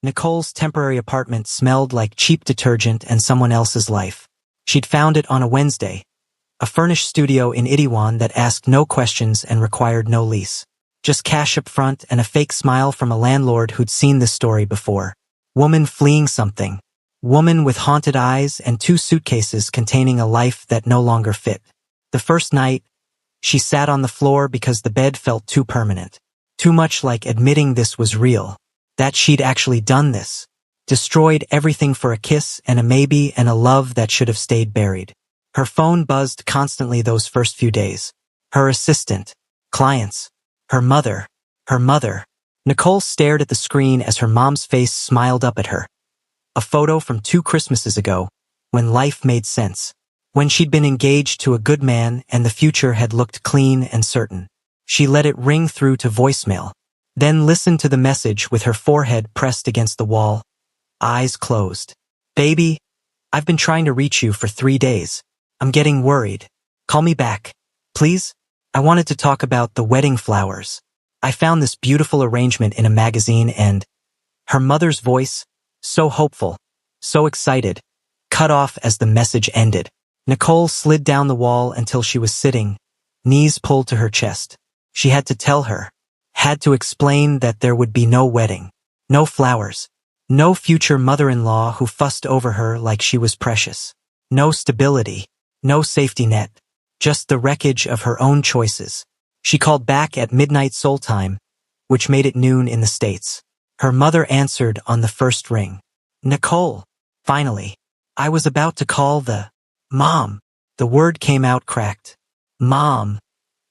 Nicole's temporary apartment smelled like cheap detergent and someone else's life. She'd found it on a Wednesday, a furnished studio in Itaewon that asked no questions and required no lease. Just cash up front and a fake smile from a landlord who'd seen this story before. Woman fleeing something. Woman with haunted eyes and 2 suitcases containing a life that no longer fit. The first night, she sat on the floor because the bed felt too permanent. Too much like admitting this was real. That she'd actually done this. Destroyed everything for a kiss and a maybe and a love that should have stayed buried. Her phone buzzed constantly those first few days. Her assistant. Clients. Her mother. Her mother. Nicole stared at the screen as her mom's face smiled up at her. A photo from 2 Christmases ago, when life made sense. When she'd been engaged to a good man and the future had looked clean and certain. She let it ring through to voicemail, then listened to the message with her forehead pressed against the wall, eyes closed. Baby, I've been trying to reach you for 3 days. I'm getting worried. Call me back, please? I wanted to talk about the wedding flowers. I found this beautiful arrangement in a magazine and her mother's voice, so hopeful, so excited, cut off as the message ended. Nicole slid down the wall until she was sitting, knees pulled to her chest. She had to tell her, had to explain that there would be no wedding, no flowers, no future mother-in-law who fussed over her like she was precious, no stability, no safety net, just the wreckage of her own choices. She called back at midnight Seoul time, which made it noon in the States. Her mother answered on the first ring. Nicole, finally. I was about to call the Mom. The word came out cracked. Mom.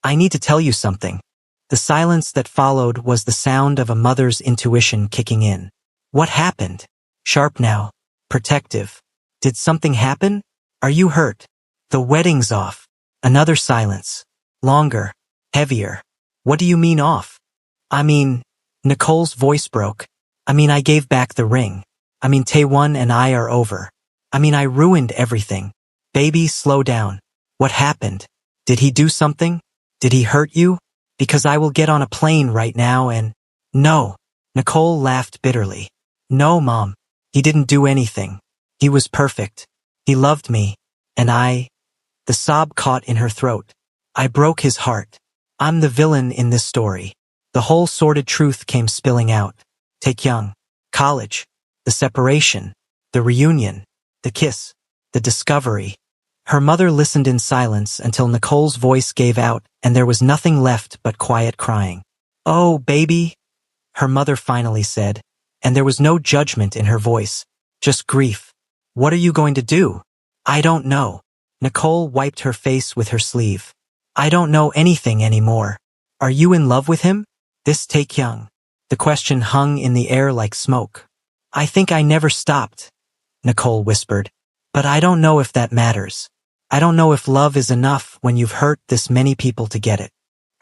I need to tell you something. The silence that followed was the sound of a mother's intuition kicking in. What happened? Sharp now. Protective. Did something happen? Are you hurt? The wedding's off. Another silence. Longer. Heavier. What do you mean off? I mean, Nicole's voice broke. I mean, I gave back the ring. I mean, Taewon and I are over. I mean, I ruined everything. Baby, slow down. What happened? Did he do something? Did he hurt you? Because I will get on a plane right now and… No. Nicole laughed bitterly. No, Mom. He didn't do anything. He was perfect. He loved me. And I… The sob caught in her throat. I broke his heart. I'm the villain in this story. The whole sordid truth came spilling out. Taekyung. College. The separation. The reunion. The kiss. The discovery. Her mother listened in silence until Nicole's voice gave out and there was nothing left but quiet crying. Oh, baby, her mother finally said, and there was no judgment in her voice, just grief. What are you going to do? I don't know. Nicole wiped her face with her sleeve. I don't know anything anymore. Are you in love with him? This Taekyung. The question hung in the air like smoke. I think I never stopped, Nicole whispered, but I don't know if that matters. I don't know if love is enough when you've hurt this many people to get it.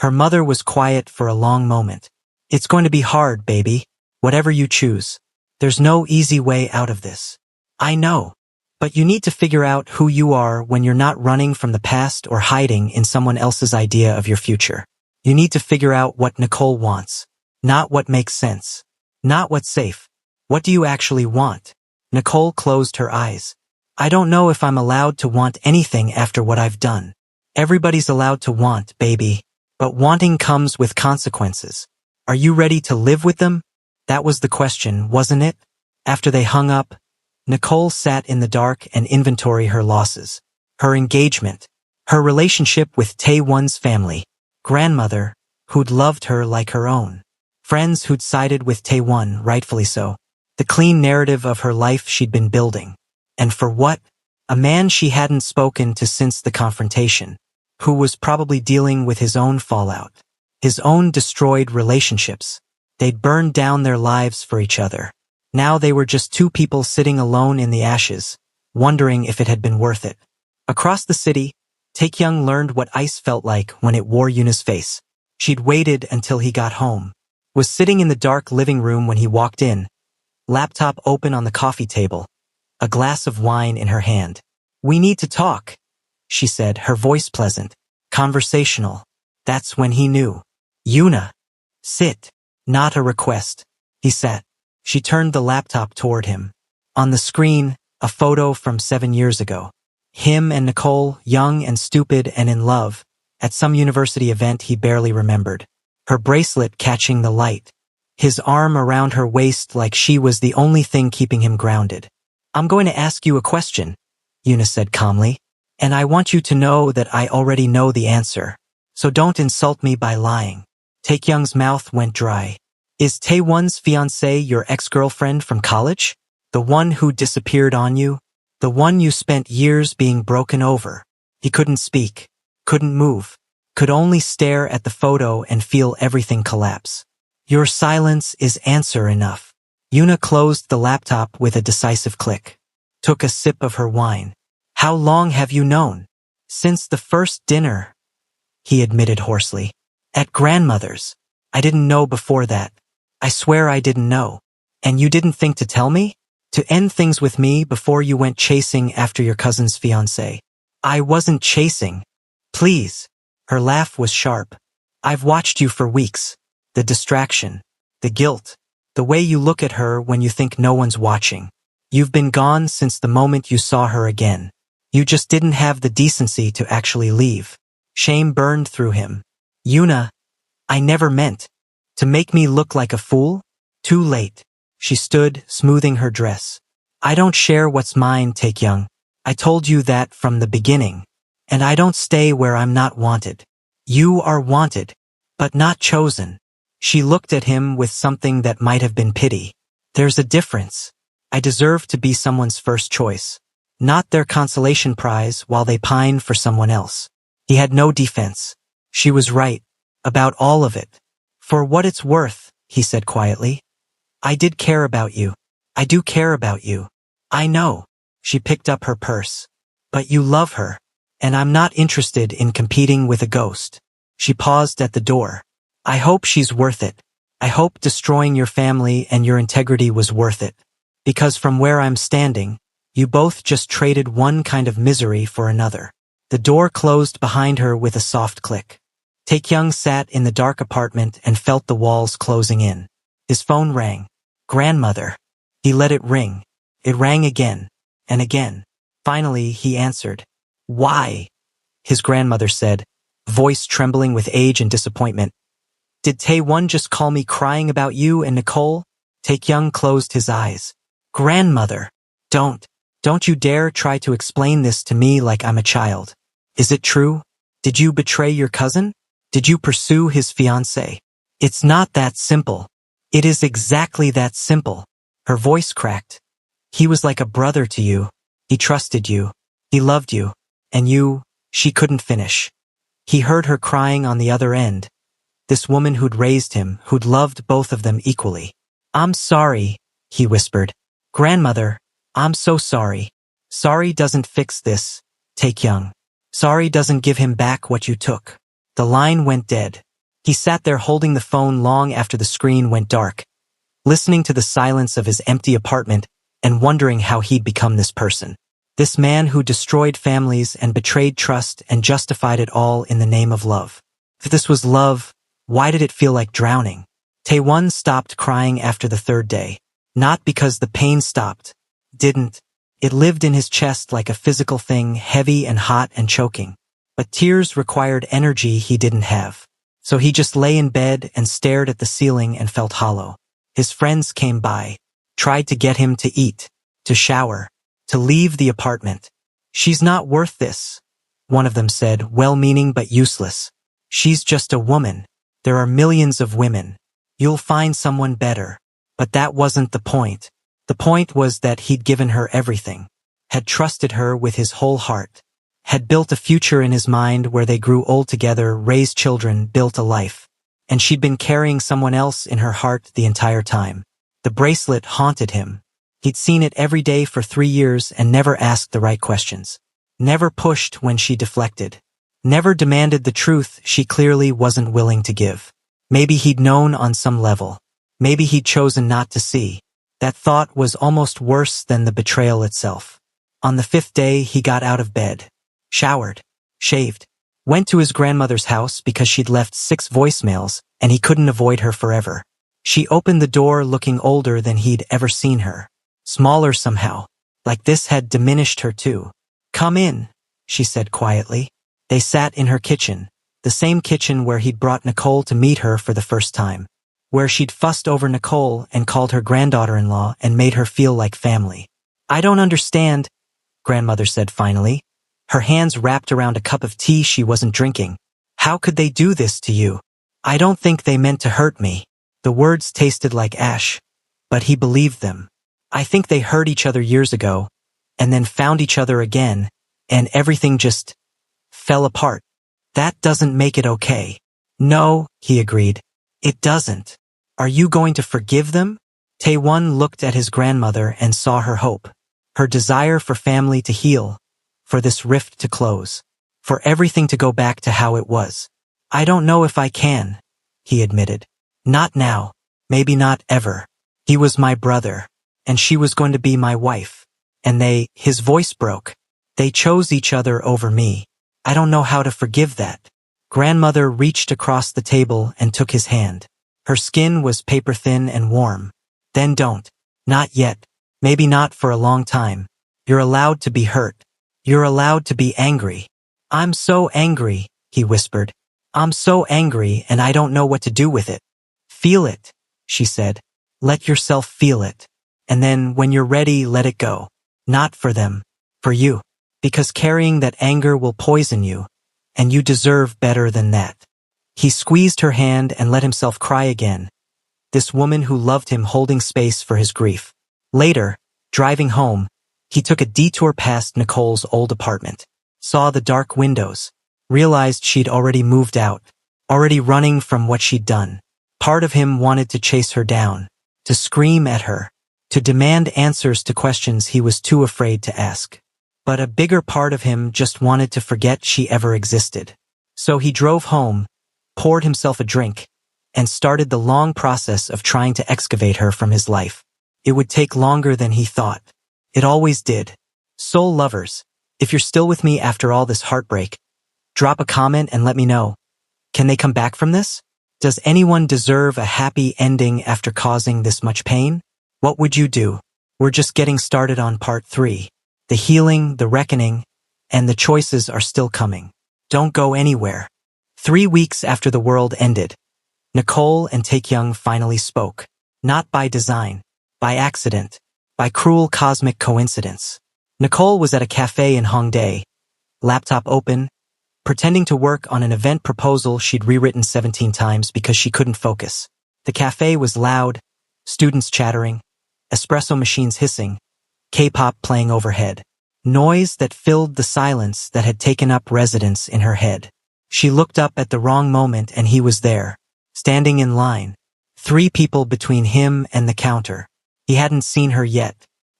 Her mother was quiet for a long moment. It's going to be hard, baby. Whatever you choose. There's no easy way out of this. I know. But you need to figure out who you are when you're not running from the past or hiding in someone else's idea of your future. You need to figure out what Nicole wants. Not what makes sense. Not what's safe. What do you actually want? Nicole closed her eyes. I don't know if I'm allowed to want anything after what I've done. Everybody's allowed to want, baby. But wanting comes with consequences. Are you ready to live with them? That was the question, wasn't it? After they hung up, Nicole sat in the dark and inventoried her losses. Her engagement. Her relationship with Taewon's family. Grandmother, who'd loved her like her own. Friends who'd sided with Taewon, rightfully so. The clean narrative of her life she'd been building. And for what? A man she hadn't spoken to since the confrontation, who was probably dealing with his own fallout, his own destroyed relationships. They'd burned down their lives for each other. Now they were just 2 people sitting alone in the ashes, wondering if it had been worth it. Across the city, Taekyung learned what ice felt like when it wore Yuna's face. She'd waited until he got home, was sitting in the dark living room when he walked in, laptop open on the coffee table, a glass of wine in her hand. We need to talk, she said, her voice pleasant, conversational. That's when he knew. Yuna. Sit. Not a request. He sat. She turned the laptop toward him. On the screen, a photo from 7 years ago. Him and Nicole, young and stupid and in love, at some university event he barely remembered. Her bracelet catching the light. His arm around her waist like she was the only thing keeping him grounded. "I'm going to ask you a question," Yuna said calmly. "And I want you to know that I already know the answer. So don't insult me by lying." Taekyung's mouth went dry. "Is Taewon's fiancée your ex-girlfriend from college? The one who disappeared on you? The one you spent years being broken over?" He couldn't speak, couldn't move, could only stare at the photo and feel everything collapse. "Your silence is answer enough." Yuna closed the laptop with a decisive click. Took a sip of her wine. "How long have you known?" "Since the first dinner," he admitted hoarsely. "At grandmother's. I didn't know before that. I swear I didn't know. And you didn't think to tell me? To end things with me before you went chasing after your cousin's fiancé?" "I wasn't chasing. Please." Her laugh was sharp. "I've watched you for weeks. The distraction, the guilt, the way you look at her when you think no one's watching. You've been gone since the moment you saw her again. You just didn't have the decency to actually leave." Shame burned through him. "Yuna, I never meant. To make me look like a fool? Too late." She stood, smoothing her dress. "I don't share what's mine, Taekyung. I told you that from the beginning. And I don't stay where I'm not wanted. You are wanted, but not chosen." She looked at him with something that might have been pity. "There's a difference. I deserve to be someone's first choice, not their consolation prize while they pine for someone else." He had no defense. She was right. About all of it. "For what it's worth," he said quietly. "I did care about you. I do care about you. I know." She picked up her purse. "But you love her. And I'm not interested in competing with a ghost." She paused at the door. "I hope she's worth it. I hope destroying your family and your integrity was worth it. Because from where I'm standing, you both just traded one kind of misery for another." The door closed behind her with a soft click. Taekyung sat in the dark apartment and felt the walls closing in. His phone rang. "Grandmother." He let it ring. It rang again, and again. Finally, he answered. "Why?" his grandmother said, voice trembling with age and disappointment. "Did Taewon just call me crying about you and Nicole?" Taekyung closed his eyes. "Grandmother, don't you dare try to explain this to me like I'm a child. Is it true? Did you betray your cousin? Did you pursue his fiancée? It's not that simple." "It is exactly that simple." Her voice cracked. "He was like a brother to you. He trusted you. He loved you. And you," she couldn't finish. He heard her crying on the other end. This woman who'd raised him, who'd loved both of them equally. "I'm sorry," he whispered. "Grandmother, I'm so sorry. Sorry doesn't fix this, Taekyung. Sorry doesn't give him back what you took." The line went dead. He sat there holding the phone long after the screen went dark, listening to the silence of his empty apartment and wondering how he'd become this person. This man who destroyed families and betrayed trust and justified it all in the name of love. If this was love, why did it feel like drowning? Taewon stopped crying after the third day. Not because the pain stopped. Didn't. It lived in his chest like a physical thing, heavy and hot and choking. But tears required energy he didn't have. So he just lay in bed and stared at the ceiling and felt hollow. His friends came by, tried to get him to eat, to shower, to leave the apartment. "She's not worth this," one of them said, well-meaning but useless. "She's just a woman. There are millions of women. You'll find someone better." But that wasn't the point. The point was that he'd given her everything, had trusted her with his whole heart, had built a future in his mind where they grew old together, raised children, built a life. And she'd been carrying someone else in her heart the entire time. The bracelet haunted him. He'd seen it every day for 3 years and never asked the right questions. Never pushed when she deflected. Never demanded the truth she clearly wasn't willing to give. Maybe he'd known on some level. Maybe he'd chosen not to see. That thought was almost worse than the betrayal itself. On the 5th day, he got out of bed, showered, shaved, went to his grandmother's house because she'd left 6 voicemails and he couldn't avoid her forever. She opened the door looking older than he'd ever seen her. Smaller somehow. Like this had diminished her too. "Come in," she said quietly. They sat in her kitchen, the same kitchen where he'd brought Nicole to meet her for the first time, where she'd fussed over Nicole and called her granddaughter-in-law and made her feel like family. "I don't understand," grandmother said finally, her hands wrapped around a cup of tea she wasn't drinking. "How could they do this to you? I don't think they meant to hurt me." The words tasted like ash, but he believed them. "I think they hurt each other years ago, and then found each other again, and everything just fell apart. That doesn't make it okay." "No," he agreed. "It doesn't. Are you going to forgive them?" Taewon looked at his grandmother and saw her hope, her desire for family to heal, for this rift to close, for everything to go back to how it was. "I don't know if I can," he admitted. "Not now. Maybe not ever. He was my brother, and she was going to be my wife. And his voice broke. They chose each other over me. I don't know how to forgive that." Grandmother reached across the table and took his hand. Her skin was paper-thin and warm. "Then don't. Not yet. Maybe not for a long time. You're allowed to be hurt. You're allowed to be angry." "I'm so angry," he whispered. "I'm so angry and I don't know what to do with it." "Feel it," she said. "Let yourself feel it. And then when you're ready, let it go. Not for them. For you. Because carrying that anger will poison you, and you deserve better than that." He squeezed her hand and let himself cry again, this woman who loved him holding space for his grief. Later, driving home, he took a detour past Nicole's old apartment, saw the dark windows, realized she'd already moved out, already running from what she'd done. Part of him wanted to chase her down, to scream at her, to demand answers to questions he was too afraid to ask. But a bigger part of him just wanted to forget she ever existed. So he drove home, poured himself a drink, and started the long process of trying to excavate her from his life. It would take longer than he thought. It always did. Soul lovers, if you're still with me after all this heartbreak, drop a comment and let me know. Can they come back from this? Does anyone deserve a happy ending after causing this much pain? What would you do? We're just getting started on part 3. The healing, the reckoning, and the choices are still coming. Don't go anywhere. 3 weeks after the world ended, Nicole and Taekyung finally spoke. Not by design, by accident, by cruel cosmic coincidence. Nicole was at a cafe in Hongdae, laptop open, pretending to work on an event proposal she'd rewritten 17 times because she couldn't focus. The cafe was loud, students chattering, espresso machines hissing, K-pop playing overhead. Noise that filled the silence that had taken up residence in her head. She looked up at the wrong moment and he was there, standing in line. 3 people between him and the counter. He hadn't seen her yet.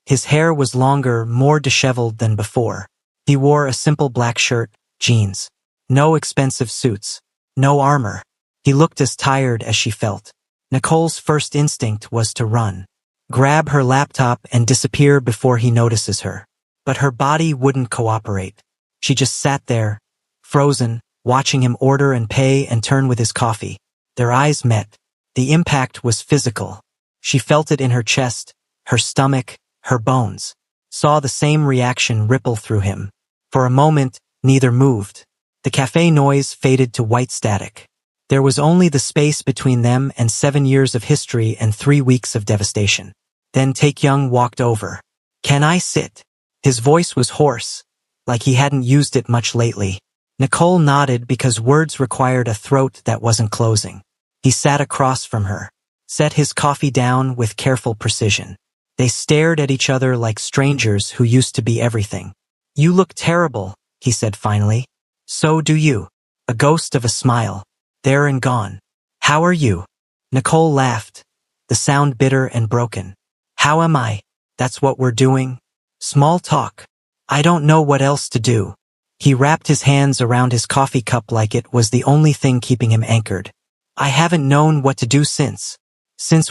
His hair was longer, more disheveled than before. He wore a simple black shirt, jeans. No expensive suits. No armor. He looked as tired as she felt. Nicole's first instinct was to run. Grab her laptop and disappear before he notices her. But her body wouldn't cooperate. She just sat there, frozen, watching him order and pay and turn with his coffee. Their eyes met. The impact was physical. She felt it in her chest, her stomach, her bones. Saw the same reaction ripple through him. For a moment, neither moved. The cafe noise faded to white static. There was only the space between them and 7 years of history and 3 weeks of devastation. Then Taekyung walked over. "Can I sit?" His voice was hoarse, like he hadn't used it much lately. Nicole nodded because words required a throat that wasn't closing. He sat across from her, set his coffee down with careful precision. They stared at each other like strangers who used to be everything. "You look terrible," he said finally. "So do you." A ghost of a smile. There and gone. "How are you?" Nicole laughed, the sound bitter and broken. "How am I? That's what we're doing? Small talk. I don't know what else to do." He wrapped his hands around his coffee cup like it was the only thing keeping him anchored. "I haven't known what to do since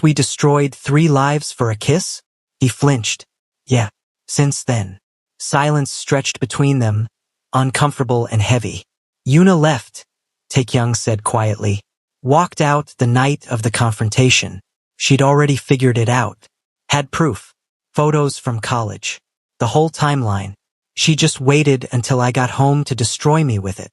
we destroyed 3 lives for a kiss?" He flinched. "Yeah, since then." Silence stretched between them, uncomfortable and heavy. "Yuna left," Taekyung said quietly. "Walked out the night of the confrontation. She'd already figured it out. Had proof. Photos from college. The whole timeline. She just waited until I got home to destroy me with it.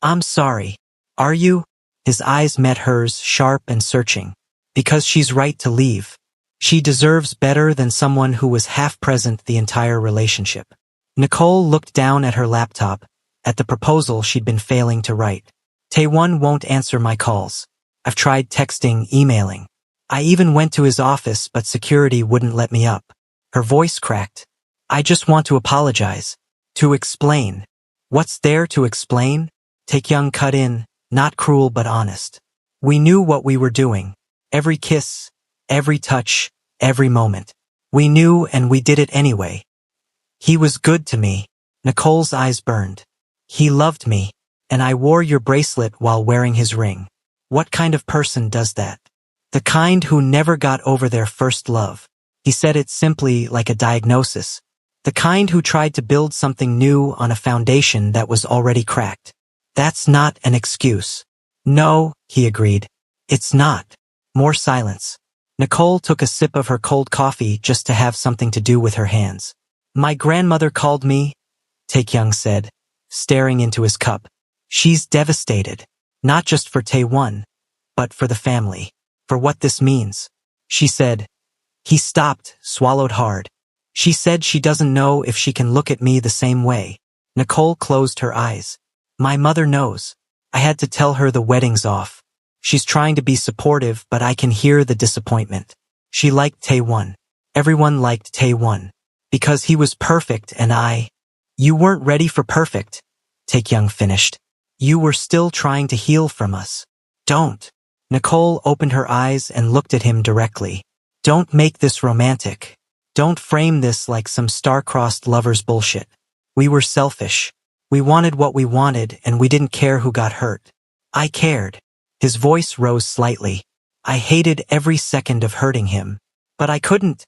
I'm sorry. Are you? His eyes met hers, sharp and searching. Because she's right to leave. She deserves better than someone who was half present the entire relationship. Nicole looked down at her laptop, at the proposal she'd been failing to write. Taewon won't answer my calls. I've tried texting, emailing. I even went to his office, but security wouldn't let me up. Her voice cracked. I just want to apologize. To explain. What's there to explain? Taekyung cut in, not cruel but honest. We knew what we were doing. Every kiss, every touch, every moment. We knew and we did it anyway. He was good to me. Nicole's eyes burned. He loved me, and I wore your bracelet while wearing his ring. What kind of person does that? The kind who never got over their first love. He said it simply, like a diagnosis. The kind who tried to build something new on a foundation that was already cracked. That's not an excuse. No, he agreed. It's not. More silence. Nicole took a sip of her cold coffee just to have something to do with her hands. My grandmother called me, Taekyung said, staring into his cup. She's devastated. Not just for Taewon, but for the family. For what this means. She said. He stopped, swallowed hard. She said she doesn't know if she can look at me the same way. Nicole closed her eyes. My mother knows. I had to tell her the wedding's off. She's trying to be supportive, but I can hear the disappointment. She liked Taewon. Everyone liked Taewon. Because he was perfect and I... You weren't ready for perfect, Taekyung finished. You were still trying to heal from us. Don't. Nicole opened her eyes and looked at him directly. Don't make this romantic. Don't frame this like some star-crossed lovers bullshit. We were selfish. We wanted what we wanted and we didn't care who got hurt. I cared. His voice rose slightly. I hated every second of hurting him. But I couldn't.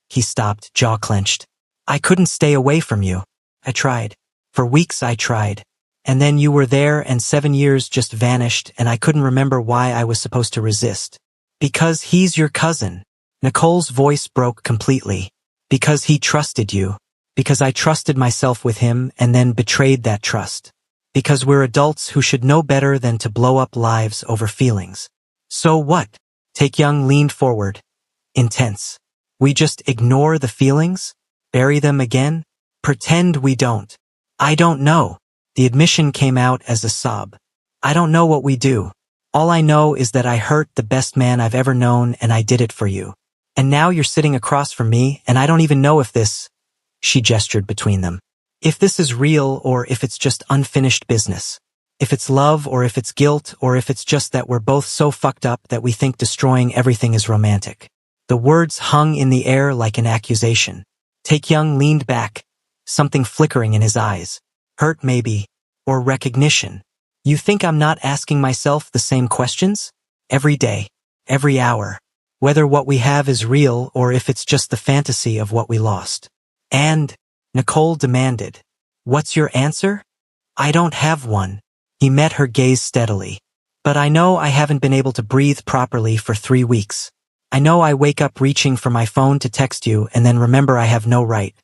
He stopped, jaw clenched. I couldn't stay away from you. I tried. For weeks I tried. And then you were there and 7 years just vanished and I couldn't remember why I was supposed to resist. Because he's your cousin. Nicole's voice broke completely. Because he trusted you. Because I trusted myself with him and then betrayed that trust. Because we're adults who should know better than to blow up lives over feelings. So what? Taekyung leaned forward. Intense. We just ignore the feelings? Bury them again? Pretend we don't. I don't know. The admission came out as a sob. I don't know what we do. All I know is that I hurt the best man I've ever known and I did it for you. And now you're sitting across from me and I don't even know if this... She gestured between them. If this is real or if it's just unfinished business. If it's love or if it's guilt or if it's just that we're both so fucked up that we think destroying everything is romantic. The words hung in the air like an accusation. Taekyung leaned back, something flickering in his eyes. Hurt maybe, or recognition. You think I'm not asking myself the same questions? Every day, every hour. Whether what we have is real or if it's just the fantasy of what we lost. And, Nicole demanded, what's your answer? I don't have one. He met her gaze steadily. But I know I haven't been able to breathe properly for 3 weeks. I know I wake up reaching for my phone to text you and then remember I have no right.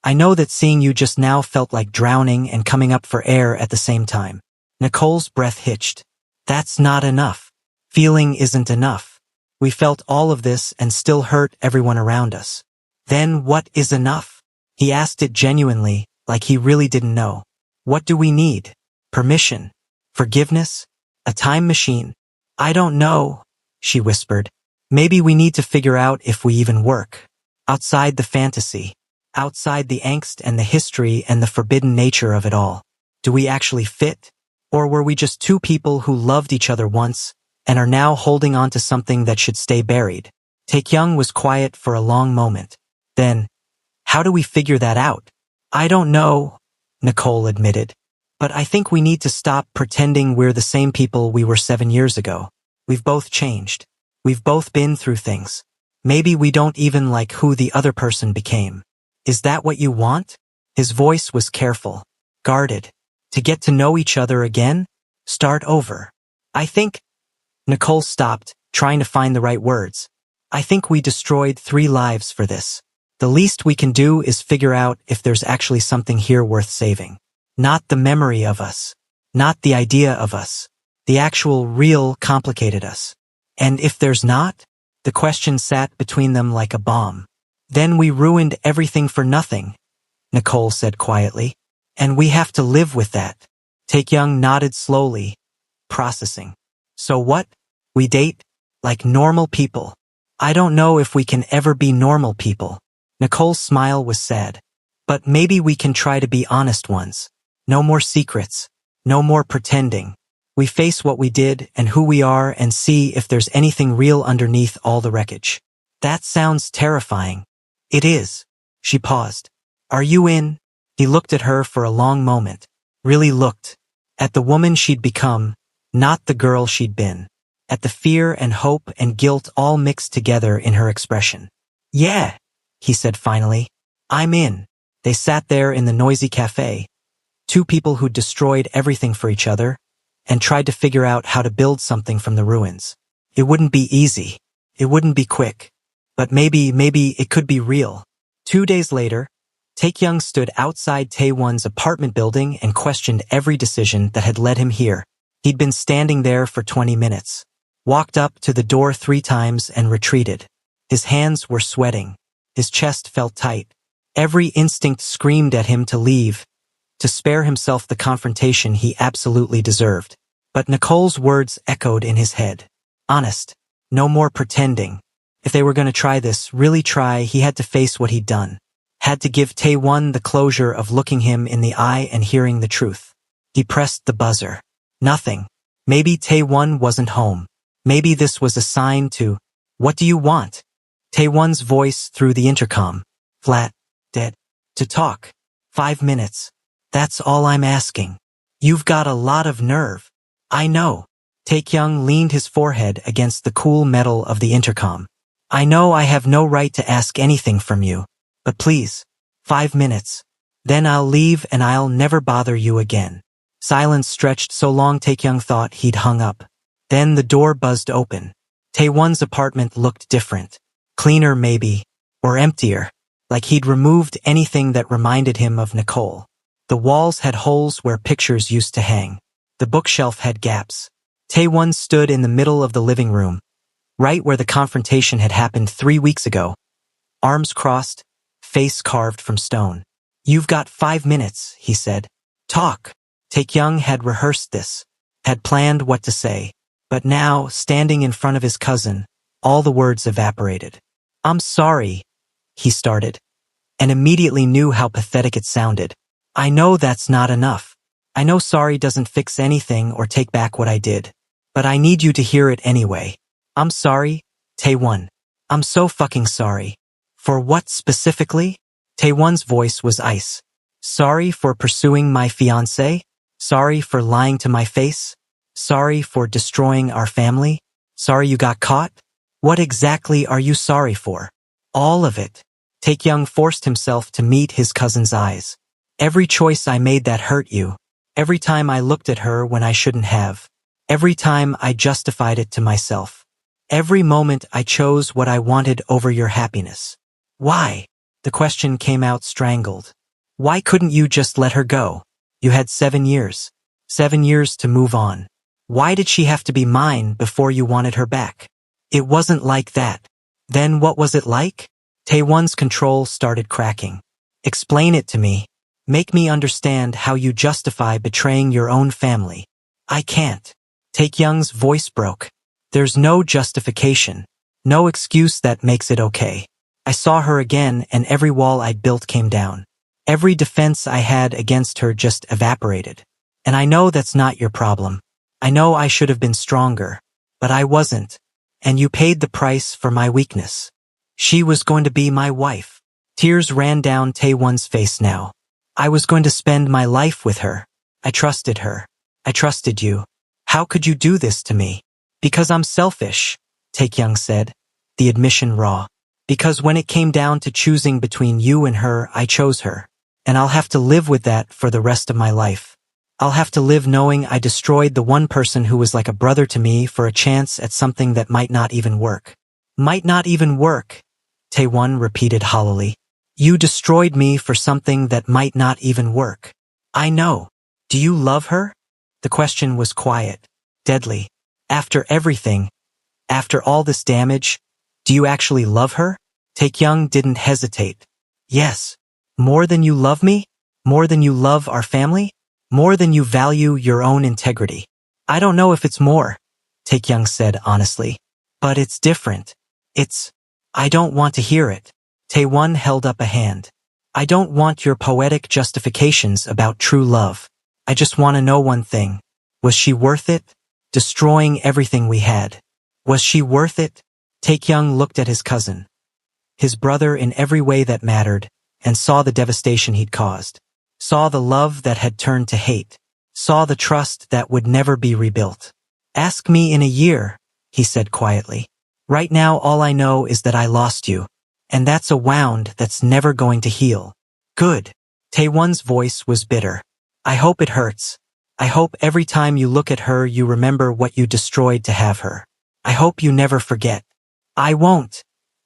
I know that seeing you just now felt like drowning and coming up for air at the same time. Nicole's breath hitched. That's not enough. Feeling isn't enough. We felt all of this and still hurt everyone around us. Then what is enough? He asked it genuinely, like he really didn't know. What do we need? Permission? Forgiveness? A time machine? I don't know, she whispered. Maybe we need to figure out if we even work. Outside the fantasy. Outside the angst and the history and the forbidden nature of it all. Do we actually fit? Or were we just two people who loved each other once and are now holding on to something that should stay buried? Taekyung was quiet for a long moment. Then, how do we figure that out? I don't know, Nicole admitted. But I think we need to stop pretending we're the same people we were 7 years ago. We've both changed. We've both been through things. Maybe we don't even like who the other person became. Is that what you want? His voice was careful, guarded. To get to know each other again? Start over. I think... Nicole stopped, trying to find the right words. I think we destroyed 3 lives for this. The least we can do is figure out if there's actually something here worth saving. Not the memory of us. Not the idea of us. The actual, real, complicated us. And if there's not? The question sat between them like a bomb. Then we ruined everything for nothing, Nicole said quietly. And we have to live with that. Taekyung nodded slowly, processing. So what? We date? Like normal people. I don't know if we can ever be normal people. Nicole's smile was sad. But maybe we can try to be honest ones. No more secrets. No more pretending. We face what we did and who we are and see if there's anything real underneath all the wreckage. That sounds terrifying. It is. She paused. Are you in? He looked at her for a long moment. Really looked. At the woman she'd become, not the girl she'd been. At the fear and hope and guilt all mixed together in her expression. Yeah, he said finally. I'm in. They sat there in the noisy cafe. 2 people who'd destroyed everything for each other and tried to figure out how to build something from the ruins. It wouldn't be easy. It wouldn't be quick. But maybe it could be real. 2 days later, Taekyung stood outside Taewon's apartment building and questioned every decision that had led him here. He'd been standing there for 20 minutes. Walked up to the door 3 times and retreated. His hands were sweating. His chest felt tight. Every instinct screamed at him to leave, to spare himself the confrontation he absolutely deserved. But Nicole's words echoed in his head. Honest. No more pretending. If they were going to try this, really try, he had to face what he'd done. Had to give Taewon the closure of looking him in the eye and hearing the truth. He pressed the buzzer. Nothing. Maybe Taewon wasn't home. Maybe this was a sign to, what do you want? Taewon's voice through the intercom. Flat. Dead. To talk. 5 minutes. That's all I'm asking. You've got a lot of nerve. I know. Taekyung leaned his forehead against the cool metal of the intercom. I know I have no right to ask anything from you. But please. 5 minutes. Then I'll leave and I'll never bother you again. Silence stretched so long Taekyung thought he'd hung up. Then the door buzzed open. Taewon's apartment looked different. Cleaner maybe. Or emptier. Like he'd removed anything that reminded him of Nicole. The walls had holes where pictures used to hang. The bookshelf had gaps. Taewon stood in the middle of the living room, right where the confrontation had happened 3 weeks ago. Arms crossed, face carved from stone. You've got 5 minutes, he said. Talk. Taekyung had rehearsed this, had planned what to say. But now, standing in front of his cousin, all the words evaporated. I'm sorry, he started, and immediately knew how pathetic it sounded. I know that's not enough. I know sorry doesn't fix anything or take back what I did. But I need you to hear it anyway. I'm sorry, Taewon. I'm so fucking sorry. For what specifically? Taewon's voice was ice. Sorry for pursuing my fiancé? Sorry for lying to my face? Sorry for destroying our family? Sorry you got caught? What exactly are you sorry for? All of it. Taekyung forced himself to meet his cousin's eyes. Every choice I made that hurt you. Every time I looked at her when I shouldn't have. Every time I justified it to myself. Every moment I chose what I wanted over your happiness. Why? The question came out strangled. Why couldn't you just let her go? You had 7 years. 7 years to move on. Why did she have to be mine before you wanted her back? It wasn't like that. Then what was it like? Taewon's control started cracking. Explain it to me. Make me understand how you justify betraying your own family. I can't. Taekyung's voice broke. There's no justification. No excuse that makes it okay. I saw her again and every wall I'd built came down. Every defense I had against her just evaporated. And I know that's not your problem. I know I should have been stronger. But I wasn't. And you paid the price for my weakness. She was going to be my wife. Tears ran down Taewon's face now. I was going to spend my life with her. I trusted her. I trusted you. How could you do this to me? Because I'm selfish, Taekyung said, the admission raw. Because when it came down to choosing between you and her, I chose her. And I'll have to live with that for the rest of my life. I'll have to live knowing I destroyed the one person who was like a brother to me for a chance at something that might not even work. Might not even work, Taewon repeated hollowly. You destroyed me for something that might not even work. I know. Do you love her? The question was quiet, deadly. After everything, after all this damage, do you actually love her? Taekyung didn't hesitate. Yes. More than you love me? More than you love our family? More than you value your own integrity? I don't know if it's more, Taekyung said honestly. But it's different. I don't want to hear it. Taewon held up a hand. I don't want your poetic justifications about true love. I just want to know one thing. Was she worth it? Destroying everything we had. Was she worth it? Taekyung looked at his cousin, his brother in every way that mattered, and saw the devastation he'd caused. Saw the love that had turned to hate. Saw the trust that would never be rebuilt. Ask me in a year, he said quietly. Right now all I know is that I lost you. And that's a wound that's never going to heal. Good. Taewon's voice was bitter. I hope it hurts. I hope every time you look at her you remember what you destroyed to have her. I hope you never forget. I won't,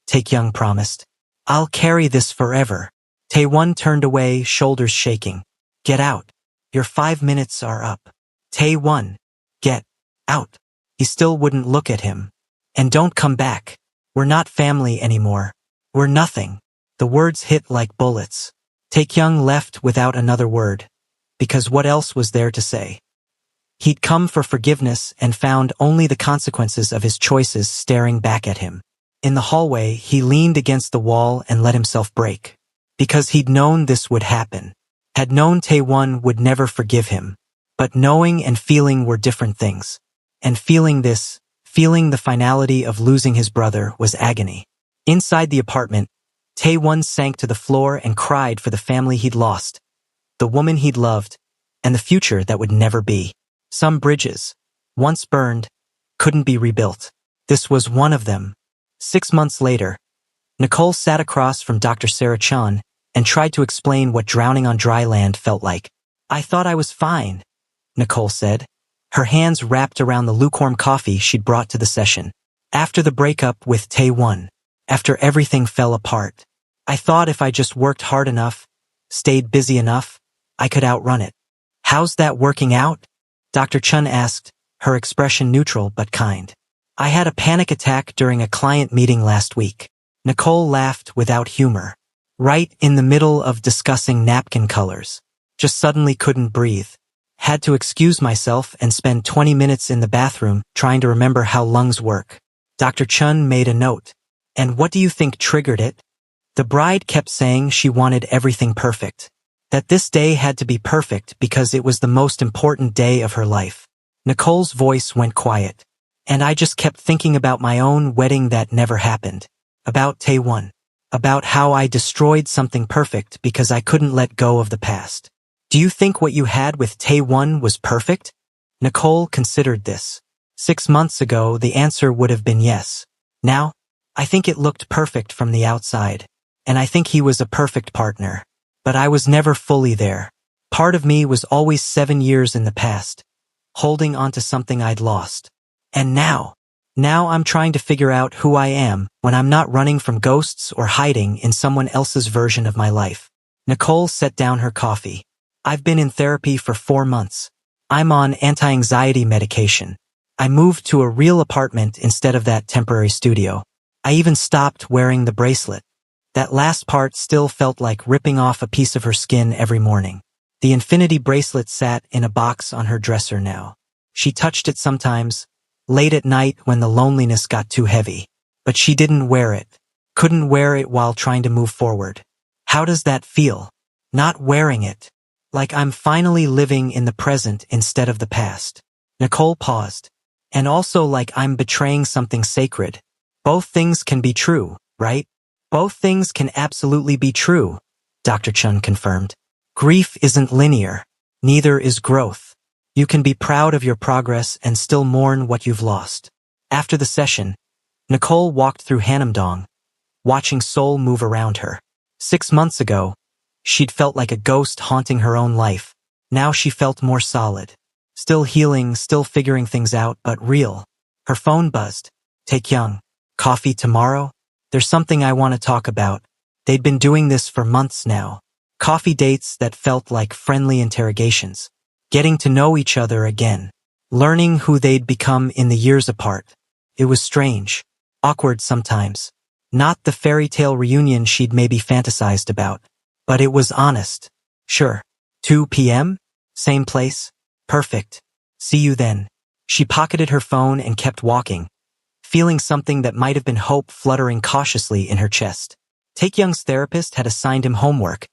Taekyung promised. I'll carry this forever. Taewon turned away, shoulders shaking. Get out. Your 5 minutes are up. Taewon. Get out. He still wouldn't look at him. And don't come back. We're not family anymore. We're nothing. The words hit like bullets. Taekyung left without another word. Because what else was there to say? He'd come for forgiveness and found only the consequences of his choices staring back at him. In the hallway, he leaned against the wall and let himself break. Because he'd known this would happen. Had known Taewon would never forgive him. But knowing and feeling were different things. And feeling this, feeling the finality of losing his brother, was agony. Inside the apartment, Taewon sank to the floor and cried for the family he'd lost, the woman he'd loved, and the future that would never be. Some bridges, once burned, couldn't be rebuilt. This was one of them. 6 months later, Nicole sat across from Dr. Sarah Chun and tried to explain what drowning on dry land felt like. I thought I was fine, Nicole said, her hands wrapped around the lukewarm coffee she'd brought to the session. After the breakup with Taewon, after everything fell apart, I thought if I just worked hard enough, stayed busy enough, I could outrun it. How's that working out? Dr. Chun asked, her expression neutral but kind. I had a panic attack during a client meeting last week. Nicole laughed without humor. Right in the middle of discussing napkin colors. Just suddenly couldn't breathe. Had to excuse myself and spend 20 minutes in the bathroom trying to remember how lungs work. Dr. Chun made a note. And what do you think triggered it? The bride kept saying she wanted everything perfect. That this day had to be perfect because it was the most important day of her life. Nicole's voice went quiet. And I just kept thinking about my own wedding that never happened. About Taewon. About how I destroyed something perfect because I couldn't let go of the past. Do you think what you had with Taewon was perfect? Nicole considered this. 6 months ago, the answer would have been yes. Now, I think it looked perfect from the outside. And I think he was a perfect partner. But I was never fully there. Part of me was always 7 years in the past, holding onto something I'd lost. And now I'm trying to figure out who I am when I'm not running from ghosts or hiding in someone else's version of my life. Nicole set down her coffee. I've been in therapy for 4 months. I'm on anti-anxiety medication. I moved to a real apartment instead of that temporary studio. I even stopped wearing the bracelet. That last part still felt like ripping off a piece of her skin every morning. The infinity bracelet sat in a box on her dresser now. She touched it sometimes, late at night when the loneliness got too heavy. But she didn't wear it. Couldn't wear it while trying to move forward. How does that feel? Not wearing it. Like I'm finally living in the present instead of the past. Nicole paused. And also like I'm betraying something sacred. Both things can be true, right? Both things can absolutely be true, Dr. Chun confirmed. Grief isn't linear. Neither is growth. You can be proud of your progress and still mourn what you've lost. After the session, Nicole walked through Hanamdong, watching Seoul move around her. 6 months ago, she'd felt like a ghost haunting her own life. Now she felt more solid. Still healing, still figuring things out, but real. Her phone buzzed. Taekyung. Coffee tomorrow? There's something I want to talk about. They'd been doing this for months now. Coffee dates that felt like friendly interrogations. Getting to know each other again. Learning who they'd become in the years apart. It was strange. Awkward sometimes. Not the fairy tale reunion she'd maybe fantasized about. But it was honest. Sure. 2 p.m.? Same place? Perfect. See you then. She pocketed her phone and kept walking, feeling something that might have been hope fluttering cautiously in her chest. Taekyung's therapist had assigned him homework.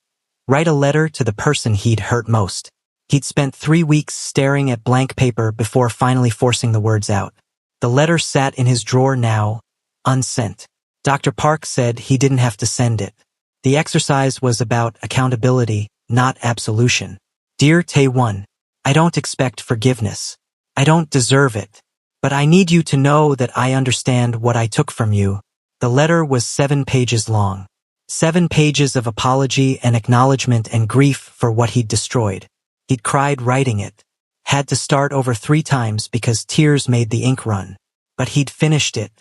Write a letter to the person he'd hurt most. He'd spent 3 weeks staring at blank paper before finally forcing the words out. The letter sat in his drawer now, unsent. Dr. Park said he didn't have to send it. The exercise was about accountability, not absolution. Dear Taewon, I don't expect forgiveness. I don't deserve it. But I need you to know that I understand what I took from you. The letter was 7 pages long. 7 pages of apology and acknowledgement and grief for what he'd destroyed. He'd cried writing it. Had to start over 3 times because tears made the ink run. But he'd finished it.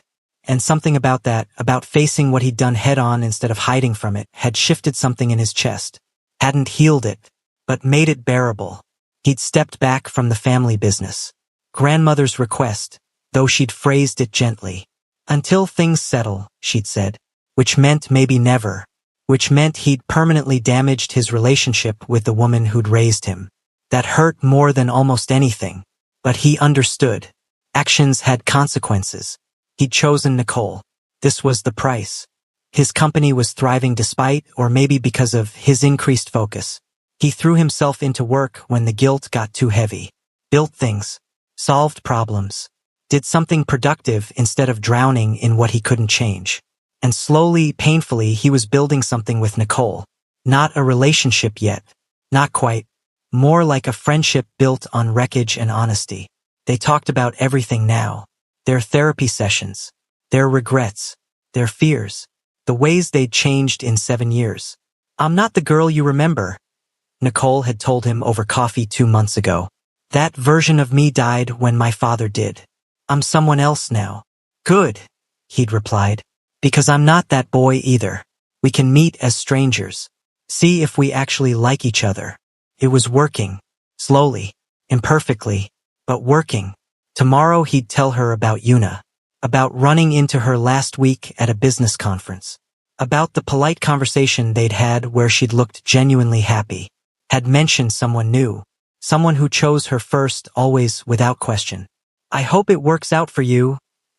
And something about that, about facing what he'd done head-on instead of hiding from it, had shifted something in his chest. Hadn't healed it, but made it bearable. He'd stepped back from the family business. Grandmother's request, though she'd phrased it gently. Until things settle, she'd said. Which meant maybe never. Which meant he'd permanently damaged his relationship with the woman who'd raised him. That hurt more than almost anything. But he understood. Actions had consequences. He'd chosen Nicole. This was the price. His company was thriving despite, or maybe because of, his increased focus. He threw himself into work when the guilt got too heavy. Built things. Solved problems. Did something productive instead of drowning in what he couldn't change. And slowly, painfully, he was building something with Nicole. Not a relationship yet. Not quite. More like a friendship built on wreckage and honesty. They talked about everything now. Their therapy sessions. Their regrets. Their fears. The ways they'd changed in 7 years. I'm not the girl you remember, Nicole had told him over coffee 2 months ago. That version of me died when my father did. I'm someone else now. Good, he'd replied. Because I'm not that boy either. We can meet as strangers. See if we actually like each other. It was working. Slowly. Imperfectly. But working. Tomorrow he'd tell her about Yuna. About running into her last week at a business conference. About the polite conversation they'd had where she'd looked genuinely happy. Had mentioned someone new. Someone who chose her first, always without question. I hope it works out for you,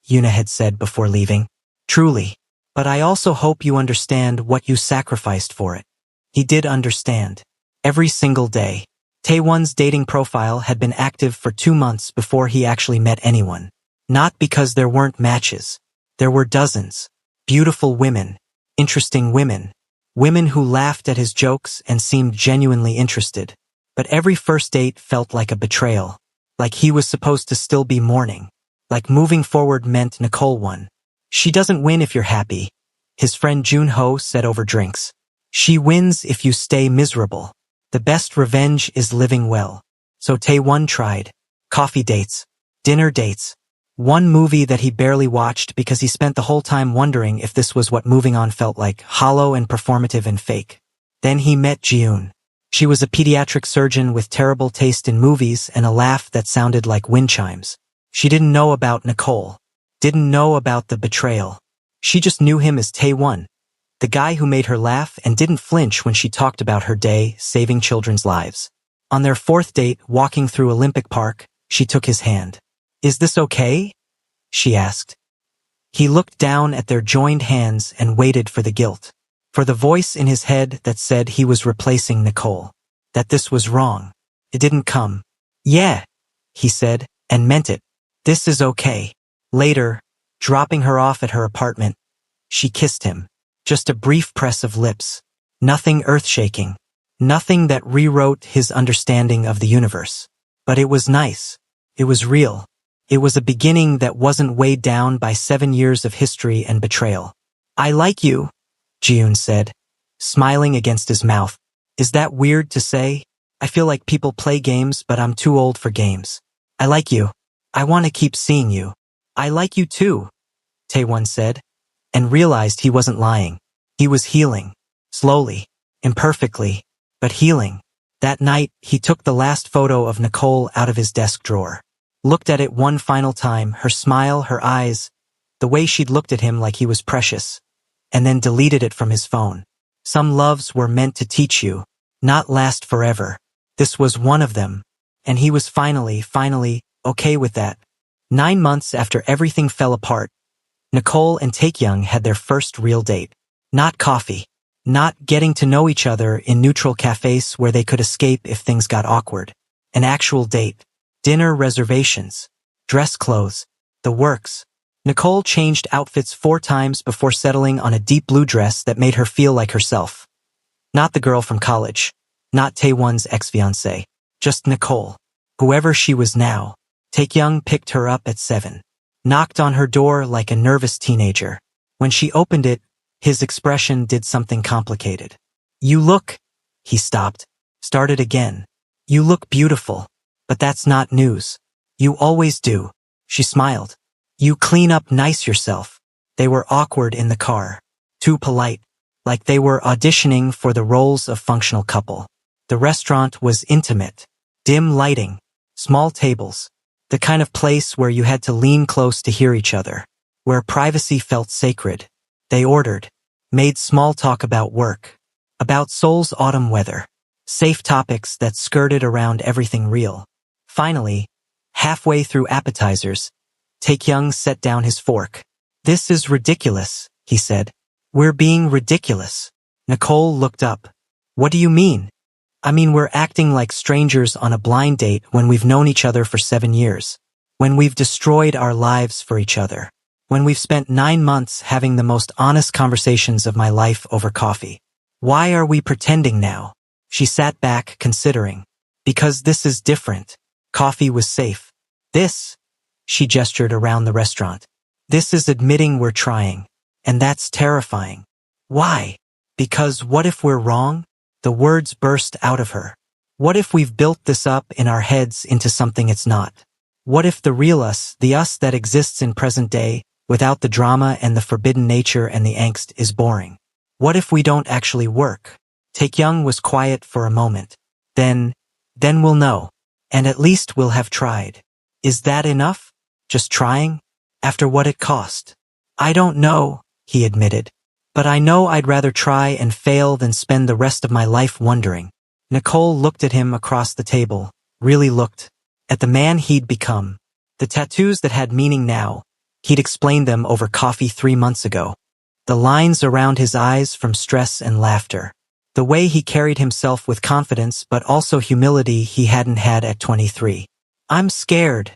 Yuna had said before leaving. Truly. But I also hope you understand what you sacrificed for it. He did understand. Every single day. Taewon's dating profile had been active for 2 months before he actually met anyone. Not because there weren't matches. There were dozens. Beautiful women. Interesting women. Women who laughed at his jokes and seemed genuinely interested. But every first date felt like a betrayal. Like he was supposed to still be mourning. Like moving forward meant Nicole won. She doesn't win if you're happy, his friend Junho said over drinks. She wins if you stay miserable. The best revenge is living well. So Taewon tried. Coffee dates. Dinner dates. One movie that he barely watched because he spent the whole time wondering if this was what moving on felt like, hollow and performative and fake. Then he met Jiun. She was a pediatric surgeon with terrible taste in movies and a laugh that sounded like wind chimes. She didn't know about Nicole. Didn't know about the betrayal. She just knew him as Taewon, the guy who made her laugh and didn't flinch when she talked about her day saving children's lives. On their 4th date, walking through Olympic Park, she took his hand. Is this okay? She asked. He looked down at their joined hands and waited for the guilt. For the voice in his head that said he was replacing Nicole. That this was wrong. It didn't come. Yeah, he said, and meant it. This is okay. Later, dropping her off at her apartment, she kissed him. Just a brief press of lips. Nothing earth-shaking. Nothing that rewrote his understanding of the universe. But it was nice. It was real. It was a beginning that wasn't weighed down by 7 years of history and betrayal. I like you, Jiun said, smiling against his mouth. Is that weird to say? I feel like people play games, but I'm too old for games. I like you. I want to keep seeing you. I like you too. Taewon said, and realized he wasn't lying. He was healing. Slowly. Imperfectly. But healing. That night, he took the last photo of Nicole out of his desk drawer. Looked at it one final time, her smile, her eyes, the way she'd looked at him like he was precious. And then deleted it from his phone. Some loves were meant to teach you, not last forever. This was one of them. And he was finally, okay with that. 9 months after everything fell apart, Nicole and Taekyung had their first real date. Not coffee. Not getting to know each other in neutral cafes where they could escape if things got awkward. An actual date. Dinner reservations. Dress clothes. The works. Nicole changed outfits 4 times before settling on a deep blue dress that made her feel like herself. Not the girl from college. Not Taewon's ex-fiancé. Just Nicole. Whoever she was now. Taekyung picked her up at 7. Knocked on her door like a nervous teenager. When she opened it, his expression did something complicated. You look... He stopped. Started again. You look beautiful. But that's not news. You always do. She smiled. You clean up nice yourself. They were awkward in the car. Too polite. Like they were auditioning for the roles of functional couple. The restaurant was intimate. Dim lighting. Small tables. The kind of place where you had to lean close to hear each other. Where privacy felt sacred. They ordered. Made small talk about work. About Seoul's autumn weather. Safe topics that skirted around everything real. Finally, halfway through appetizers, Taekyung set down his fork. This is ridiculous, he said. We're being ridiculous. Nicole looked up. What do you mean? I mean we're acting like strangers on a blind date when we've known each other for 7 years. When we've destroyed our lives for each other. When we've spent 9 months having the most honest conversations of my life over coffee. Why are we pretending now? She sat back, considering. Because this is different. Coffee was safe. This, she gestured around the restaurant. This is admitting we're trying. And that's terrifying. Why? Because what if we're wrong? The words burst out of her. What if we've built this up in our heads into something it's not? What if the real us, the us that exists in present day, without the drama and the forbidden nature and the angst, is boring? What if we don't actually work? Taekyung was quiet for a moment. Then we'll know. And at least we'll have tried. Is that enough? Just trying? After what it cost? I don't know, he admitted. But I know I'd rather try and fail than spend the rest of my life wondering. Nicole looked at him across the table, really looked. At the man he'd become. The tattoos that had meaning now. He'd explained them over coffee 3 months ago. The lines around his eyes from stress and laughter. The way he carried himself with confidence but also humility he hadn't had at 23. I'm scared,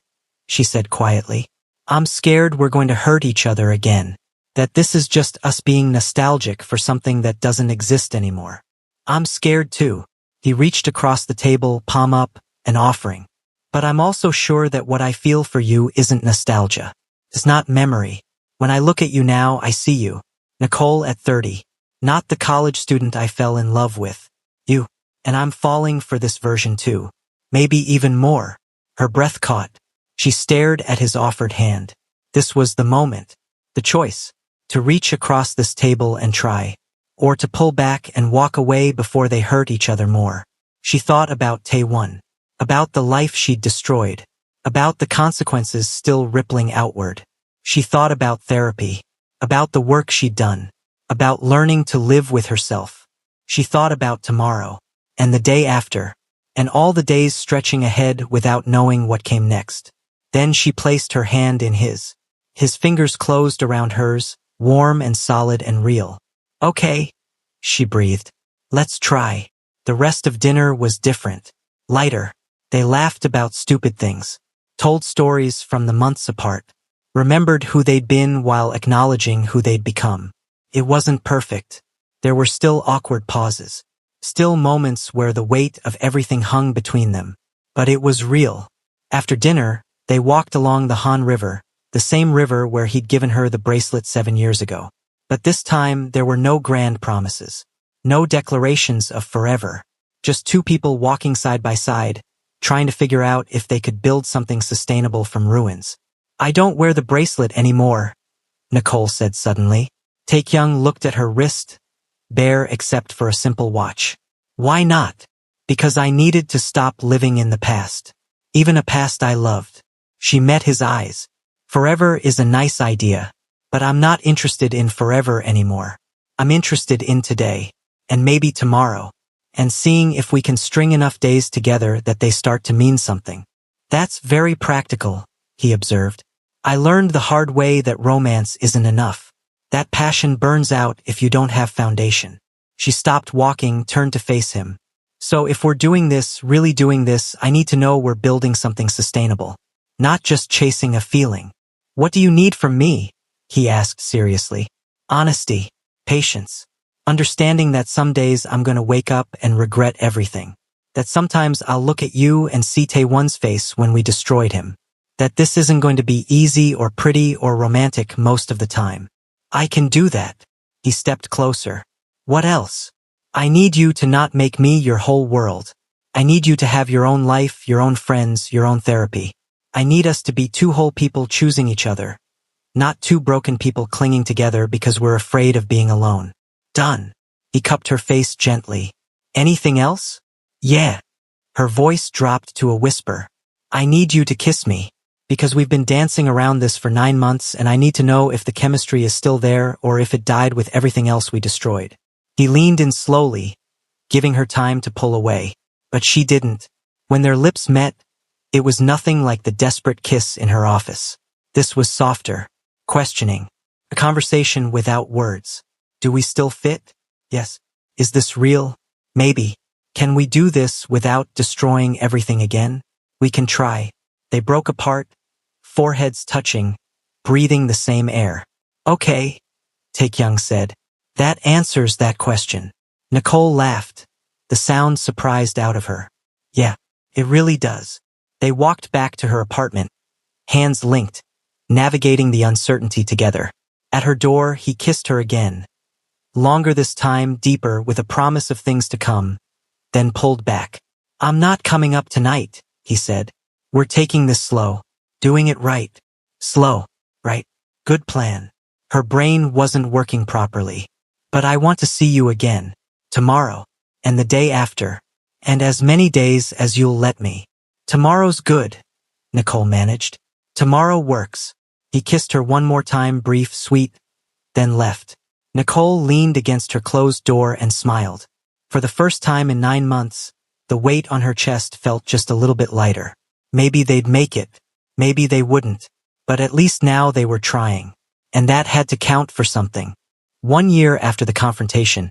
she said quietly. I'm scared we're going to hurt each other again. That this is just us being nostalgic for something that doesn't exist anymore. I'm scared too. He reached across the table, palm up, an offering. But I'm also sure that what I feel for you isn't nostalgia. It's not memory. When I look at you now, I see you. Nicole at 30. Not the college student I fell in love with. You. And I'm falling for this version too. Maybe even more. Her breath caught. She stared at his offered hand. This was the moment. The choice. To reach across this table and try. Or to pull back and walk away before they hurt each other more. She thought about Taewon. About the life she'd destroyed. About the consequences still rippling outward. She thought about therapy. About the work she'd done. About learning to live with herself. She thought about tomorrow. And the day after. And all the days stretching ahead without knowing what came next. Then she placed her hand in his. His fingers closed around hers, warm and solid and real. Okay, she breathed. Let's try. The rest of dinner was different. Lighter. They laughed about stupid things. Told stories from the months apart. Remembered who they'd been while acknowledging who they'd become. It wasn't perfect. There were still awkward pauses. Still moments where the weight of everything hung between them. But it was real. After dinner, they walked along the Han River, the same river where he'd given her the bracelet 7 years ago. But this time there were no grand promises. No declarations of forever. Just 2 people walking side by side, trying to figure out if they could build something sustainable from ruins. I don't wear the bracelet anymore, Nicole said suddenly. Taekyung looked at her wrist, bare except for a simple watch. Why not? Because I needed to stop living in the past. Even a past I loved. She met his eyes. Forever is a nice idea, but I'm not interested in forever anymore. I'm interested in today, and maybe tomorrow, and seeing if we can string enough days together that they start to mean something. That's very practical, he observed. I learned the hard way that romance isn't enough. That passion burns out if you don't have foundation. She stopped walking, turned to face him. So if we're doing this, really doing this, I need to know we're building something sustainable. Not just chasing a feeling. What do you need from me? He asked seriously. Honesty, patience, understanding that some days I'm going to wake up and regret everything. That sometimes I'll look at you and see Taewon's face when we destroyed him. That this isn't going to be easy or pretty or romantic most of the time. I can do that. He stepped closer. What else? I need you to not make me your whole world. I need you to have your own life, your own friends, your own therapy. I need us to be two whole people choosing each other, not two broken people clinging together because we're afraid of being alone. Done. He cupped her face gently. Anything else? Yeah. Her voice dropped to a whisper. I need you to kiss me, because we've been dancing around this for 9 months and I need to know if the chemistry is still there or if it died with everything else we destroyed. He leaned in slowly, giving her time to pull away. But she didn't. When their lips met, it was nothing like the desperate kiss in her office. This was softer, questioning, a conversation without words. Do we still fit? Yes. Is this real? Maybe. Can we do this without destroying everything again? We can try. They broke apart, foreheads touching, breathing the same air. Okay, Taekyung said. That answers that question. Nicole laughed, the sound surprised out of her. Yeah, it really does. They walked back to her apartment, hands linked, navigating the uncertainty together. At her door, he kissed her again. Longer this time, deeper, with a promise of things to come, then pulled back. I'm not coming up tonight, he said. We're taking this slow. Doing it right. Slow, right? Good plan. Her brain wasn't working properly. But I want to see you again. Tomorrow. And the day after. And as many days as you'll let me. Tomorrow's good, Nicole managed. Tomorrow works. He kissed her one more time, brief, sweet, then left. Nicole leaned against her closed door and smiled. For the first time in 9 months, the weight on her chest felt just a little bit lighter. Maybe they'd make it. Maybe they wouldn't. But at least now they were trying. And that had to count for something. 1 year after the confrontation,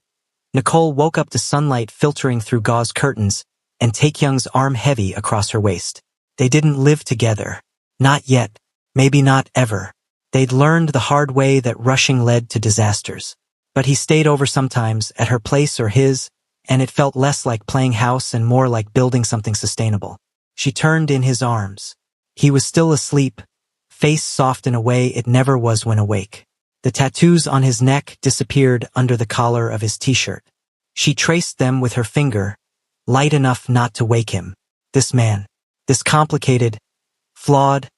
Nicole woke up to sunlight filtering through gauze curtains and Taekyung's arm heavy across her waist. They didn't live together. Not yet. Maybe not ever. They'd learned the hard way that rushing led to disasters. But he stayed over sometimes, at her place or his, and it felt less like playing house and more like building something sustainable. She turned in his arms. He was still asleep, face soft in a way it never was when awake. The tattoos on his neck disappeared under the collar of his t-shirt. She traced them with her finger, light enough not to wake him. This man, this complicated, flawed,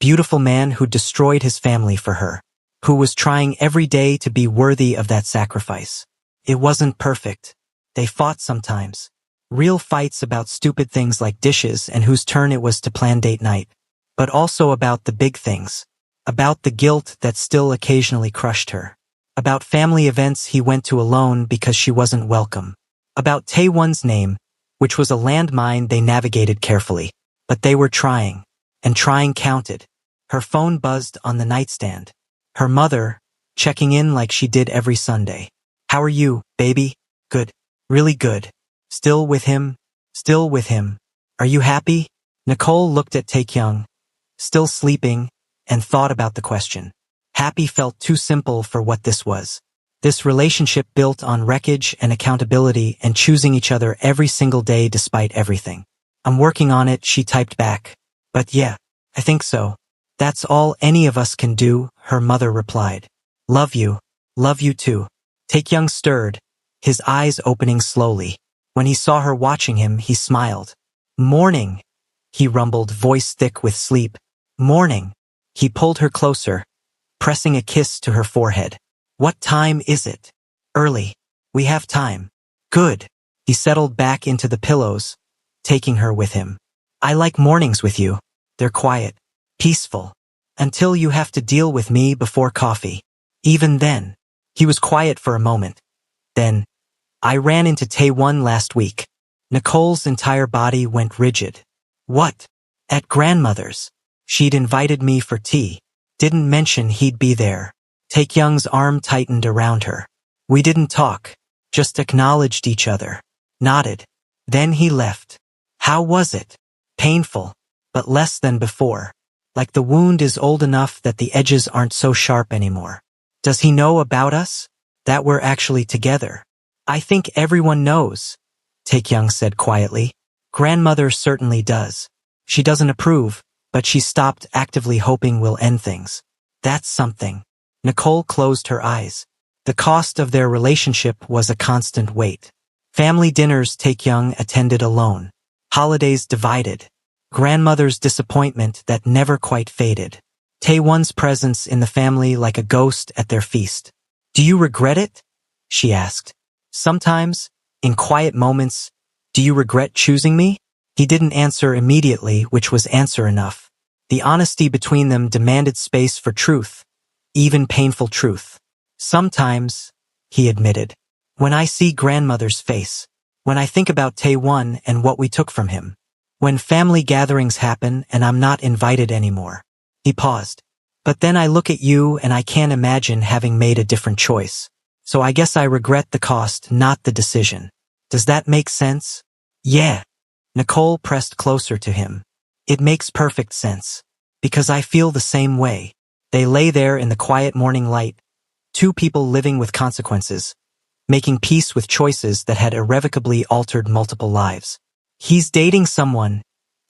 beautiful man who destroyed his family for her, who was trying every day to be worthy of that sacrifice. It wasn't perfect. They fought sometimes. Real fights about stupid things like dishes and whose turn it was to plan date night. But also about the big things. About the guilt that still occasionally crushed her. About family events he went to alone because she wasn't welcome. About Taewon's name, which was a landmine they navigated carefully. But they were trying. And trying counted. Her phone buzzed on the nightstand. Her mother, checking in like she did every Sunday. How are you, baby? Good. Really good. Still with him? Still with him. Are you happy? Nicole looked at Taekyung, still sleeping, and thought about the question. Happy felt too simple for what this was. This relationship built on wreckage and accountability and choosing each other every single day despite everything. I'm working on it, she typed back. But yeah, I think so. That's all any of us can do, her mother replied. Love you too. Taekyung stirred, his eyes opening slowly. When he saw her watching him, he smiled. Morning, he rumbled, voice thick with sleep. Morning. He pulled her closer, pressing a kiss to her forehead. What time is it? Early. We have time. Good. He settled back into the pillows, taking her with him. I like mornings with you. They're quiet, peaceful, until you have to deal with me before coffee. Even then. He was quiet for a moment. Then, I ran into Taewon last week. Nicole's entire body went rigid. What? At grandmother's. She'd invited me for tea. Didn't mention he'd be there. Taekyung's arm tightened around her. We didn't talk, just acknowledged each other. Nodded. Then he left. How was it? Painful, but less than before. Like the wound is old enough that the edges aren't so sharp anymore. Does he know about us? That we're actually together? I think everyone knows, Taekyung said quietly. Grandmother certainly does. She doesn't approve, but she stopped actively hoping we'll end things. That's something. Nicole closed her eyes. The cost of their relationship was a constant weight. Family dinners Taekyung attended alone. Holidays divided. Grandmother's disappointment that never quite faded. Taewon's presence in the family like a ghost at their feast. Do you regret it? She asked. Sometimes, in quiet moments, do you regret choosing me? He didn't answer immediately, which was answer enough. The honesty between them demanded space for truth, even painful truth. Sometimes, he admitted, when I see grandmother's face, when I think about Taewon and what we took from him, when family gatherings happen and I'm not invited anymore. He paused. But then I look at you and I can't imagine having made a different choice. So I guess I regret the cost, not the decision. Does that make sense? Yeah. Nicole pressed closer to him. It makes perfect sense. Because I feel the same way. They lay there in the quiet morning light, two people living with consequences, making peace with choices that had irrevocably altered multiple lives. He's dating someone,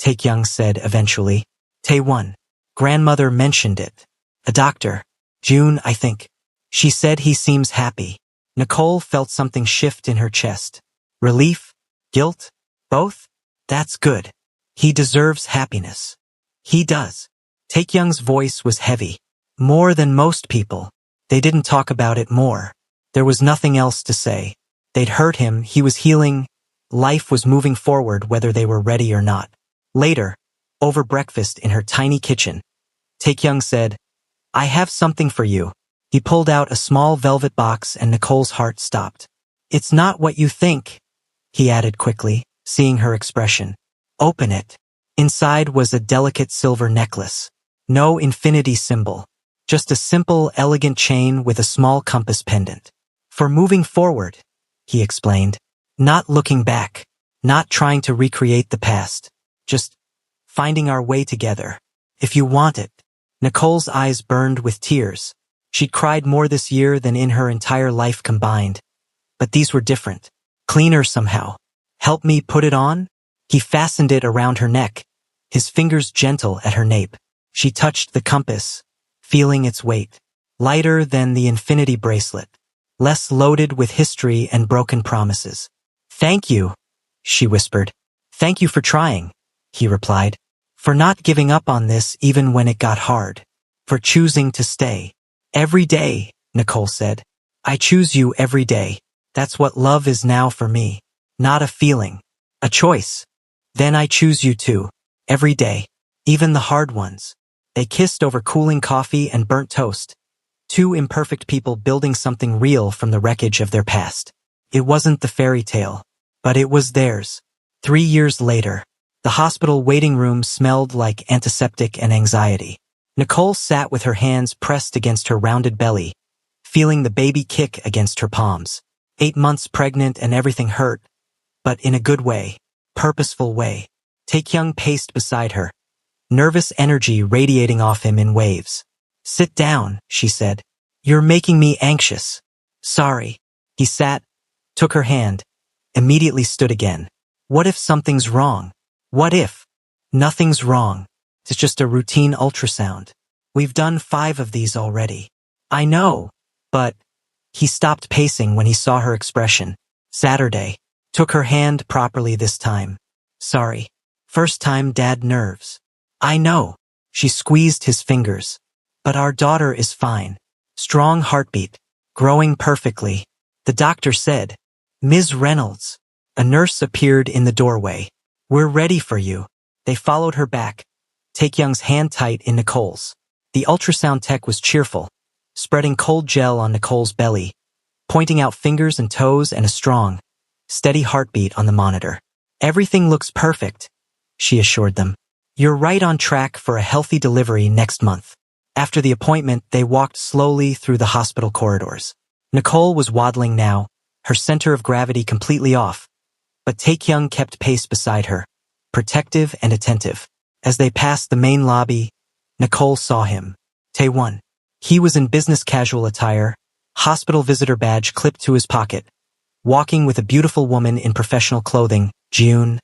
Taekyung said eventually. Taewon. Grandmother mentioned it. A doctor. June, I think. She said he seems happy. Nicole felt something shift in her chest. Relief? Guilt? Both? That's good. He deserves happiness. He does. Taekyung's voice was heavy. More than most people. They didn't talk about it more. There was nothing else to say. They'd hurt him, he was healing. Life was moving forward whether they were ready or not. Later, over breakfast in her tiny kitchen, Taekyung said, I have something for you. He pulled out a small velvet box and Nicole's heart stopped. It's not what you think, he added quickly, seeing her expression. Open it. Inside was a delicate silver necklace. No infinity symbol. Just a simple, elegant chain with a small compass pendant. For moving forward, he explained. Not looking back. Not trying to recreate the past. Just finding our way together. If you want it. Nicole's eyes burned with tears. She'd cried more this year than in her entire life combined. But these were different. Cleaner somehow. Help me put it on? He fastened it around her neck, his fingers gentle at her nape. She touched the compass, feeling its weight. Lighter than the infinity bracelet. Less loaded with history and broken promises. Thank you, she whispered. Thank you for trying, he replied. For not giving up on this even when it got hard. For choosing to stay. Every day, Nicole said. I choose you every day. That's what love is now for me. Not a feeling. A choice. Then I choose you too. Every day. Even the hard ones. They kissed over cooling coffee and burnt toast. Two imperfect people building something real from the wreckage of their past. It wasn't the fairy tale. But it was theirs. 3 years later. The hospital waiting room smelled like antiseptic and anxiety. Nicole sat with her hands pressed against her rounded belly, feeling the baby kick against her palms. 8 months pregnant and everything hurt, but in a good way, purposeful way. Taekyung paced beside her, nervous energy radiating off him in waves. Sit down, she said. You're making me anxious. Sorry. He sat, took her hand, immediately stood again. What if something's wrong? What if? Nothing's wrong. It's just a routine ultrasound. We've done 5 of these already. I know, but... He stopped pacing when he saw her expression. Saturday. Took her hand properly this time. Sorry. First time dad nerves. I know. She squeezed his fingers. But our daughter is fine. Strong heartbeat. Growing perfectly. The doctor said. Ms. Reynolds. A nurse appeared in the doorway. We're ready for you. They followed her back. Taekyung's hand tight in Nicole's. The ultrasound tech was cheerful, spreading cold gel on Nicole's belly, pointing out fingers and toes and a strong, steady heartbeat on the monitor. Everything looks perfect, she assured them. You're right on track for a healthy delivery next month. After the appointment, they walked slowly through the hospital corridors. Nicole was waddling now, her center of gravity completely off, but Taekyung kept pace beside her, protective and attentive. As they passed the main lobby, Nicole saw him. Taewon. He was in business casual attire, hospital visitor badge clipped to his pocket, walking with a beautiful woman in professional clothing, June.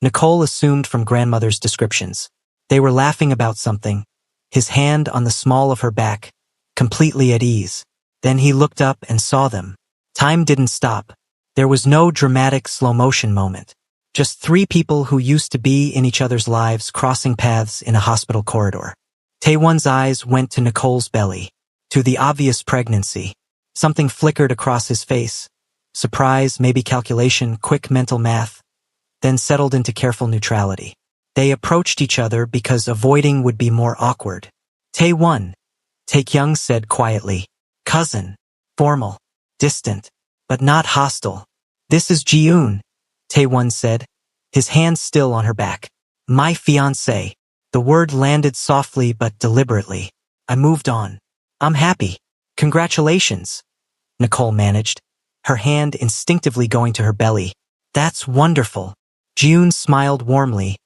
Nicole assumed from grandmother's descriptions. They were laughing about something, his hand on the small of her back, completely at ease. Then he looked up and saw them. Time didn't stop. There was no dramatic slow-motion moment. Just three people who used to be in each other's lives crossing paths in a hospital corridor. Taewon's eyes went to Nicole's belly, to the obvious pregnancy. Something flickered across his face. Surprise, maybe calculation, quick mental math, then settled into careful neutrality. They approached each other because avoiding would be more awkward. Taewon, Taekyung said quietly. Cousin. Formal. Distant. But not hostile. This is Jiun, Taewon said, his hand still on her back. My fiancé. The word landed softly but deliberately. I moved on. I'm happy. Congratulations, Nicole managed, her hand instinctively going to her belly. That's wonderful. Jiun smiled warmly,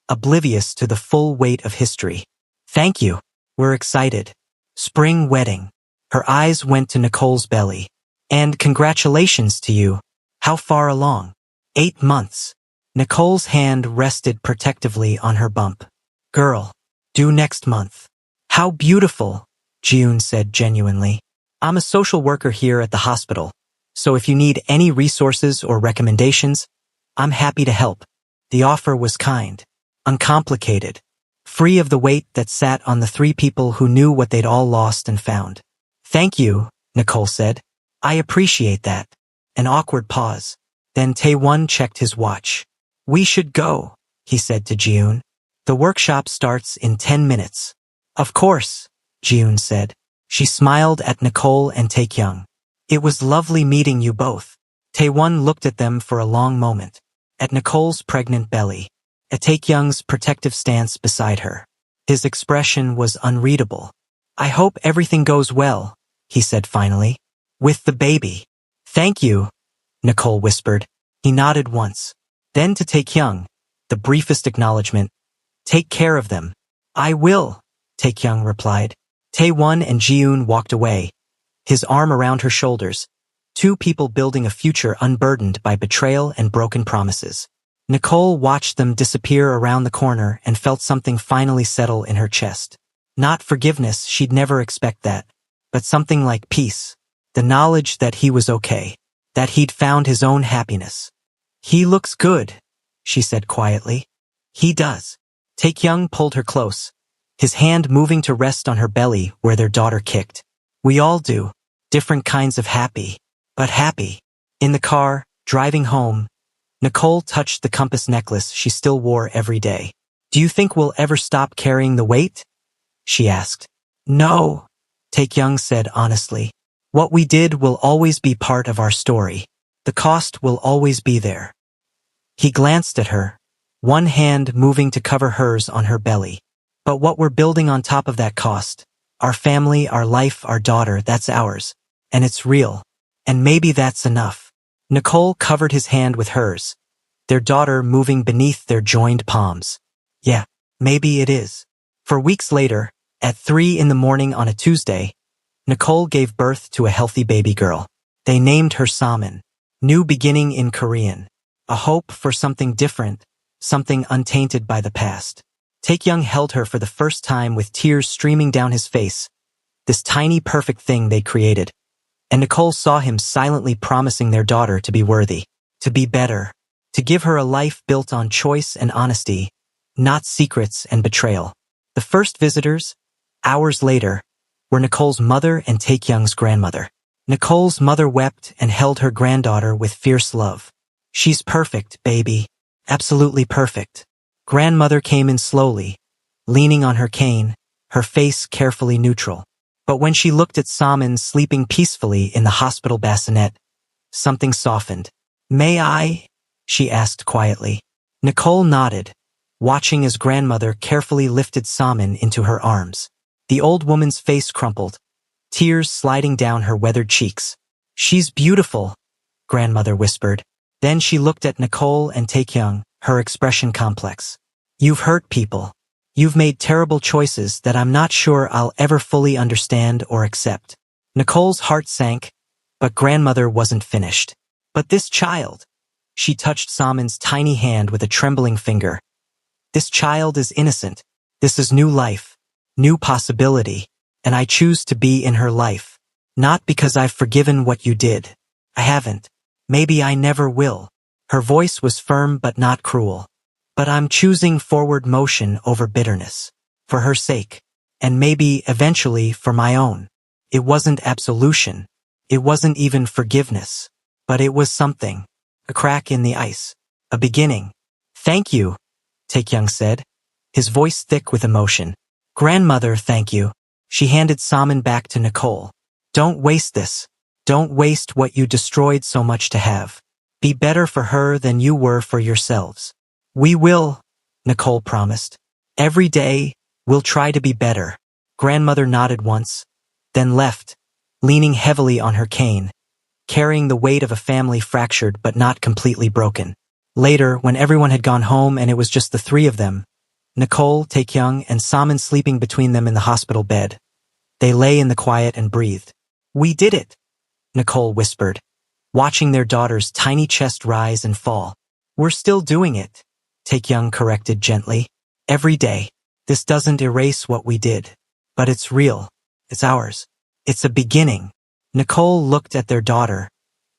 oblivious to the full weight of history. Thank you. We're excited. Spring wedding. Her eyes went to Nicole's belly. And congratulations to you. How far along? 8 months. Nicole's hand rested protectively on her bump. Girl. Due next month. How beautiful, Jiun said genuinely. I'm a social worker here at the hospital, so if you need any resources or recommendations, I'm happy to help. The offer was kind, uncomplicated, free of the weight that sat on the three people who knew what they'd all lost and found. Thank you, Nicole said. I appreciate that. An awkward pause. Then Taewon checked his watch. We should go, he said to Jiun. The workshop starts in 10 minutes. Of course, Jiun said. She smiled at Nicole and Taekyung. It was lovely meeting you both. Taewon looked at them for a long moment. At Nicole's pregnant belly. At Taekyung's protective stance beside her. His expression was unreadable. I hope everything goes well, he said finally. With the baby. Thank you, Nicole whispered. He nodded once. Then to Taekyung, the briefest acknowledgement. Take care of them. I will, Taekyung replied. Taewon and Jiun walked away, his arm around her shoulders, two people building a future unburdened by betrayal and broken promises. Nicole watched them disappear around the corner and felt something finally settle in her chest. Not forgiveness, she'd never expect that, but something like peace. The knowledge that he was okay, that he'd found his own happiness. He looks good, she said quietly. He does. Taekyung pulled her close, his hand moving to rest on her belly where their daughter kicked. We all do. Different kinds of happy, but happy. In the car, driving home, Nicole touched the compass necklace she still wore every day. Do you think we'll ever stop carrying the weight? She asked. No, Taekyung said honestly. What we did will always be part of our story. The cost will always be there. He glanced at her, one hand moving to cover hers on her belly. But what we're building on top of that cost, our family, our life, our daughter, that's ours. And it's real. And maybe that's enough. Nicole covered his hand with hers, their daughter moving beneath their joined palms. Yeah, maybe it is. For weeks later, at 3 in the morning on a Tuesday, Nicole gave birth to a healthy baby girl. They named her Samin. New beginning in Korean. A hope for something different, something untainted by the past. Taekyung held her for the first time with tears streaming down his face. This tiny perfect thing they created. And Nicole saw him silently promising their daughter to be worthy, to be better, to give her a life built on choice and honesty, not secrets and betrayal. The first visitors, hours later, were Nicole's mother and Taekyung's grandmother. Nicole's mother wept and held her granddaughter with fierce love. "She's perfect, baby. Absolutely perfect." Grandmother came in slowly, leaning on her cane, her face carefully neutral. But when she looked at Salmon sleeping peacefully in the hospital bassinet, something softened. "May I?" she asked quietly. Nicole nodded, watching as grandmother carefully lifted Salmon into her arms. The old woman's face crumpled, tears sliding down her weathered cheeks. "She's beautiful," grandmother whispered. Then she looked at Nicole and Taekyung, her expression complex. "You've hurt people. You've made terrible choices that I'm not sure I'll ever fully understand or accept." Nicole's heart sank, but grandmother wasn't finished. "But this child," she touched Salmon's tiny hand with a trembling finger. "This child is innocent. This is new life, new possibility, and I choose to be in her life. Not because I've forgiven what you did. I haven't. Maybe I never will." Her voice was firm but not cruel. "But I'm choosing forward motion over bitterness. For her sake. And maybe, eventually, for my own." It wasn't absolution. It wasn't even forgiveness. But it was something. A crack in the ice. A beginning. "Thank you," Taekyung said, his voice thick with emotion. "Grandmother, thank you." She handed Salmon back to Nicole. "Don't waste this. Don't waste what you destroyed so much to have. Be better for her than you were for yourselves." "We will," Nicole promised. "Every day, we'll try to be better." Grandmother nodded once, then left, leaning heavily on her cane, carrying the weight of a family fractured but not completely broken. Later, when everyone had gone home and it was just the three of them, Nicole, Taekyung, and Salmon sleeping between them in the hospital bed, they lay in the quiet and breathed. "We did it," Nicole whispered, watching their daughter's tiny chest rise and fall. "We're still doing it," Taekyung corrected gently. "Every day. This doesn't erase what we did. But it's real. It's ours. It's a beginning." Nicole looked at their daughter,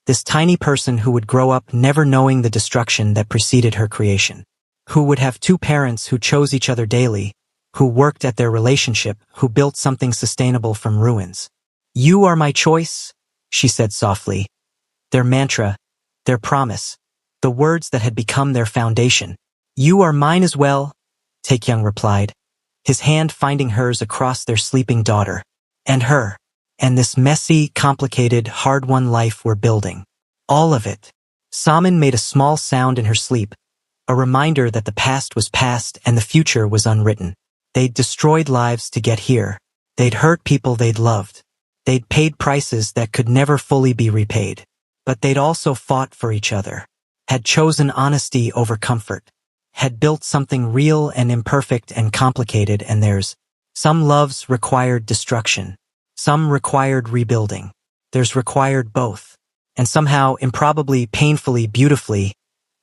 this tiny person who would grow up never knowing the destruction that preceded her creation, who would have two parents who chose each other daily, who worked at their relationship, who built something sustainable from ruins. "You are my choice," she said softly. Their mantra, their promise, the words that had become their foundation. "You are mine as well," Taekyung replied, his hand finding hers across their sleeping daughter. "And her. And this messy, complicated, hard-won life we're building. All of it." Salmon made a small sound in her sleep, a reminder that the past was past and the future was unwritten. They'd destroyed lives to get here. They'd hurt people they'd loved. They'd paid prices that could never fully be repaid. But they'd also fought for each other, had chosen honesty over comfort, had built something real and imperfect and complicated and theirs. Some loves required destruction. Some required rebuilding. Theirs required both. And somehow, improbably, painfully, beautifully,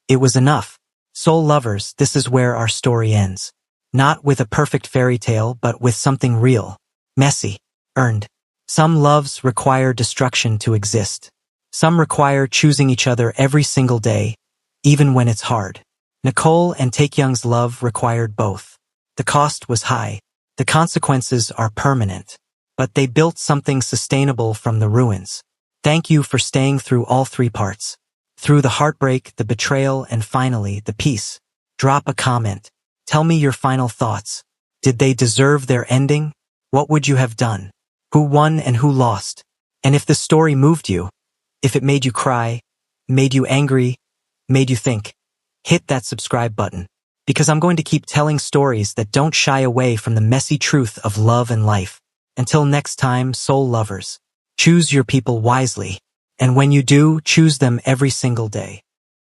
it was enough. Soul lovers, this is where our story ends. Not with a perfect fairy tale, but with something real, messy, earned. Some loves require destruction to exist. Some require choosing each other every single day, even when it's hard. Nicole and Taekyung's love required both. The cost was high. The consequences are permanent. But they built something sustainable from the ruins. Thank you for staying through all three parts. Through the heartbreak, the betrayal, and finally, the peace. Drop a comment. Tell me your final thoughts. Did they deserve their ending? What would you have done? Who won and who lost? And if the story moved you, if it made you cry, made you angry, made you think, hit that subscribe button. Because I'm going to keep telling stories that don't shy away from the messy truth of love and life. Until next time, soul lovers, choose your people wisely. And when you do, choose them every single day.